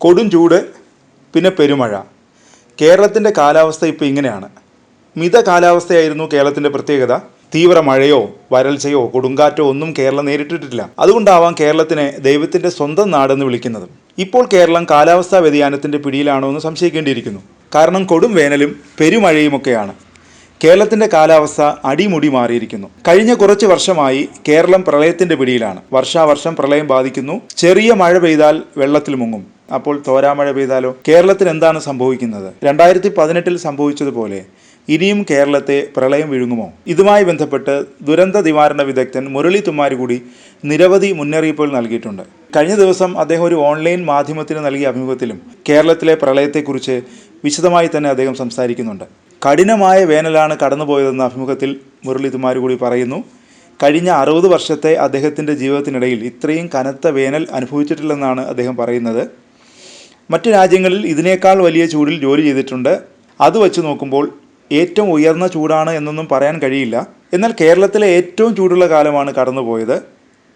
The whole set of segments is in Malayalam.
കൊടും ചൂട്, പിന്നെ പെരുമഴ. കേരളത്തിൻ്റെ കാലാവസ്ഥ ഇപ്പോൾ ഇങ്ങനെയാണ്. മിത കാലാവസ്ഥയായിരുന്നു കേരളത്തിൻ്റെ പ്രത്യേകത. തീവ്ര മഴയോ വരൾച്ചയോ കൊടുങ്കാറ്റോ ഒന്നും കേരളം നേരിട്ടിട്ടില്ല. അതുകൊണ്ടാവാം കേരളത്തിനെ ദൈവത്തിൻ്റെ സ്വന്തം നാടെന്ന് വിളിക്കുന്നത്. ഇപ്പോൾ കേരളം കാലാവസ്ഥാ വ്യതിയാനത്തിൻ്റെ പിടിയിലാണോ എന്ന് സംശയിക്കേണ്ടിയിരിക്കുന്നു. കാരണം കൊടും വേനലും പെരുമഴയുമൊക്കെയാണ്. കേരളത്തിൻ്റെ കാലാവസ്ഥ അടിമുടി മാറിയിരിക്കുന്നു. കഴിഞ്ഞ കുറച്ച് വർഷമായി കേരളം പ്രളയത്തിൻ്റെ പിടിയിലാണ്. വർഷാവർഷം പ്രളയം ബാധിക്കുന്നു. ചെറിയ മഴ പെയ്താൽ വെള്ളത്തിൽ മുങ്ങും. അപ്പോൾ തോരാമഴ പെയ്താലോ? കേരളത്തിന് എന്താണ് സംഭവിക്കുന്നത്? 2018 സംഭവിച്ചതുപോലെ ഇനിയും കേരളത്തെ പ്രളയം വിഴുങ്ങുമോ? ഇതുമായി ബന്ധപ്പെട്ട് ദുരന്ത നിവാരണ വിദഗ്ധൻ മുരളി തുമ്മാരുകുടി നിരവധി മുന്നറിയിപ്പുകൾ നൽകിയിട്ടുണ്ട്. കഴിഞ്ഞ ദിവസം അദ്ദേഹം ഒരു ഓൺലൈൻ മാധ്യമത്തിന് നൽകിയ അഭിമുഖത്തിലും കേരളത്തിലെ പ്രളയത്തെക്കുറിച്ച് വിശദമായി തന്നെ അദ്ദേഹം സംസാരിക്കുന്നുണ്ട്. കഠിനമായ വേനലാണ് കടന്നുപോയതെന്ന അഭിമുഖത്തിൽ മുരളി തുമ്മാരുകുടി പറയുന്നു. കഴിഞ്ഞ 60 വർഷത്തെ അദ്ദേഹത്തിൻ്റെ ജീവിതത്തിനിടയിൽ ഇത്രയും കനത്ത വേനൽ അനുഭവിച്ചിട്ടില്ലെന്നാണ് അദ്ദേഹം പറയുന്നത്. മറ്റ് രാജ്യങ്ങളിൽ ഇതിനേക്കാൾ വലിയ ചൂടിൽ ജോലി ചെയ്തിട്ടുണ്ട്. അത് വെച്ച് നോക്കുമ്പോൾ ഏറ്റവും ഉയർന്ന ചൂടാണ് എന്നൊന്നും പറയാൻ കഴിയില്ല. എന്നാൽ കേരളത്തിലെ ഏറ്റവും ചൂടുള്ള കാലമാണ് കടന്നുപോയത്.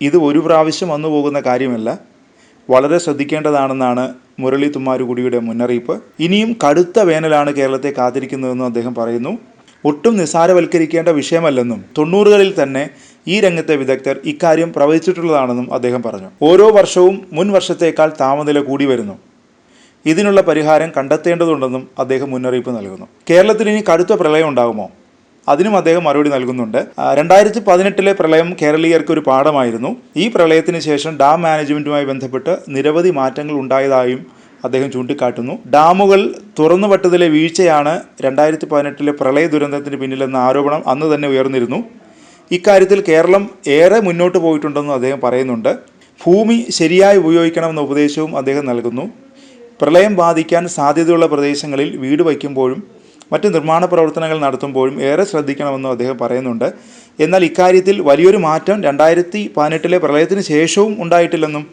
ഇത് ഒരു പ്രാവശ്യം വന്നു പോകുന്ന കാര്യമല്ല. വളരെ ശ്രദ്ധിക്കേണ്ടതാണെന്നാണ് മുരളി തുമ്മാരുകുടിയുടെ മുന്നറിയിപ്പ്. ഇനിയും കടുത്ത വേനലാണ് കേരളത്തെ കാത്തിരിക്കുന്നതെന്നും അദ്ദേഹം പറയുന്നു. ഒട്ടും നിസ്സാരവൽക്കരിക്കേണ്ട വിഷയമല്ലെന്നും 90കളിൽ തന്നെ ഈ രംഗത്തെ വിദഗ്ധർ ഇക്കാര്യം പ്രവചിച്ചിട്ടുള്ളതാണെന്നും അദ്ദേഹം പറഞ്ഞു. ഓരോ വർഷവും മുൻ വർഷത്തേക്കാൾ താപനില കൂടി വരുന്നു. ഇതിനുള്ള പരിഹാരം കണ്ടെത്തേണ്ടതുണ്ടെന്നും അദ്ദേഹം മുന്നറിയിപ്പ് നൽകുന്നു. കേരളത്തിൽ ഇനി കടുത്ത പ്രളയം ഉണ്ടാകുമോ? അതിനും അദ്ദേഹം മറുപടി നൽകുന്നുണ്ട്. 2018 പ്രളയം കേരളീയർക്ക് ഒരു പാഠമായിരുന്നു. ഈ പ്രളയത്തിന് ശേഷം ഡാം മാനേജ്മെൻറ്റുമായി ബന്ധപ്പെട്ട് നിരവധി മാറ്റങ്ങൾ ഉണ്ടായതായും അദ്ദേഹം ചൂണ്ടിക്കാട്ടുന്നു. ഡാമുകൾ തുറന്നുവിട്ടതിലെ വീഴ്ചയാണ് 2018 പ്രളയ ദുരന്തത്തിന് പിന്നിലെന്ന ആരോപണം അന്ന് തന്നെ ഉയർന്നിരുന്നു. ഇക്കാര്യത്തിൽ കേരളം ഏറെ മുന്നോട്ട് പോയിട്ടുണ്ടെന്നും അദ്ദേഹം പറയുന്നുണ്ട്. ഭൂമി ശരിയായി ഉപയോഗിക്കണമെന്ന ഉപദേശവും അദ്ദേഹം നൽകുന്നു. പ്രളയം ബാധിക്കാൻ സാധ്യതയുള്ള പ്രദേശങ്ങളിൽ വീട് വയ്ക്കുമ്പോഴും മറ്റ് നിർമ്മാണ പ്രവർത്തനങ്ങൾ നടത്തുമ്പോഴും ഏറെ ശ്രദ്ധിക്കണമെന്നും അദ്ദേഹം പറയുന്നുണ്ട്. എന്നാൽ ഇക്കാര്യത്തിൽ വലിയൊരു മാറ്റം 2018 പ്രളയത്തിന് ശേഷവും ഉണ്ടായിട്ടില്ലെന്നും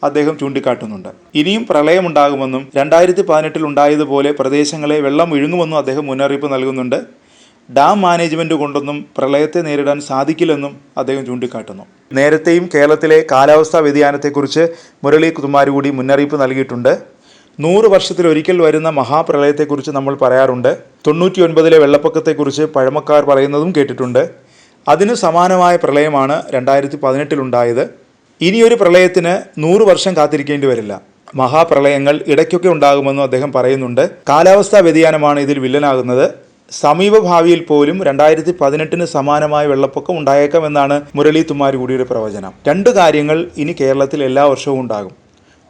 അദ്ദേഹം ചൂണ്ടിക്കാട്ടുന്നുണ്ട്. ഇനിയും പ്രളയമുണ്ടാകുമെന്നും 2018 ഉണ്ടായതുപോലെ പ്രദേശങ്ങളെ വെള്ളം വിഴുങ്ങുമെന്നും അദ്ദേഹം മുന്നറിയിപ്പ് നൽകുന്നുണ്ട്. ഡാം മാനേജ്മെൻറ്റ് കൊണ്ടൊന്നും പ്രളയത്തെ നേരിടാൻ സാധിക്കില്ലെന്നും അദ്ദേഹം ചൂണ്ടിക്കാട്ടുന്നു. നേരത്തെയും കേരളത്തിലെ കാലാവസ്ഥാ വ്യതിയാനത്തെക്കുറിച്ച് മുരളി തുമ്മാരുകുടി മുന്നറിയിപ്പ് നൽകിയിട്ടുണ്ട്. 100 വർഷത്തിലൊരിക്കൽ വരുന്ന മഹാപ്രളയത്തെക്കുറിച്ച് നമ്മൾ പറയാറുണ്ട്. 99 വെള്ളപ്പൊക്കത്തെക്കുറിച്ച് പഴമക്കാർ പറയുന്നതും കേട്ടിട്ടുണ്ട്. അതിന് സമാനമായ പ്രളയമാണ് 2018 ഉണ്ടായത്. ഇനിയൊരു പ്രളയത്തിന് 100 വർഷം കാത്തിരിക്കേണ്ടി വരില്ല. മഹാപ്രളയങ്ങൾ ഇടയ്ക്കൊക്കെ ഉണ്ടാകുമെന്നും അദ്ദേഹം പറയുന്നുണ്ട്. കാലാവസ്ഥാ വ്യതിയാനമാണ് ഇതിൽ വില്ലനാകുന്നത്. സമീപഭാവിയിൽ പോലും 2018 സമാനമായ വെള്ളപ്പൊക്കം ഉണ്ടായേക്കാമെന്നാണ് മുരളി തുമ്മാരുകുടിയുടെ പ്രവചനം. 2 കാര്യങ്ങൾ ഇനി കേരളത്തിൽ എല്ലാ വർഷവും ഉണ്ടാകും.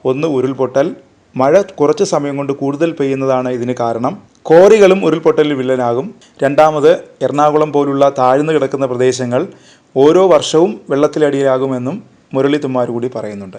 ഒന്ന്, ഉരുൾപൊട്ടൽ. മഴ കുറച്ച് സമയം കൊണ്ട് കൂടുതൽ പെയ്യുന്നതാണ് ഇതിന് കാരണം. കോറികളും ഉരുൾപൊട്ടലിൽ വില്ലനാകും. രണ്ടാമത്, എറണാകുളം പോലുള്ള താഴ്ന്നു കിടക്കുന്ന പ്രദേശങ്ങൾ ഓരോ വർഷവും വെള്ളത്തിലടിയിലാകുമെന്നും മുരളി തുമ്മാരുകുടി പറയുന്നുണ്ട്.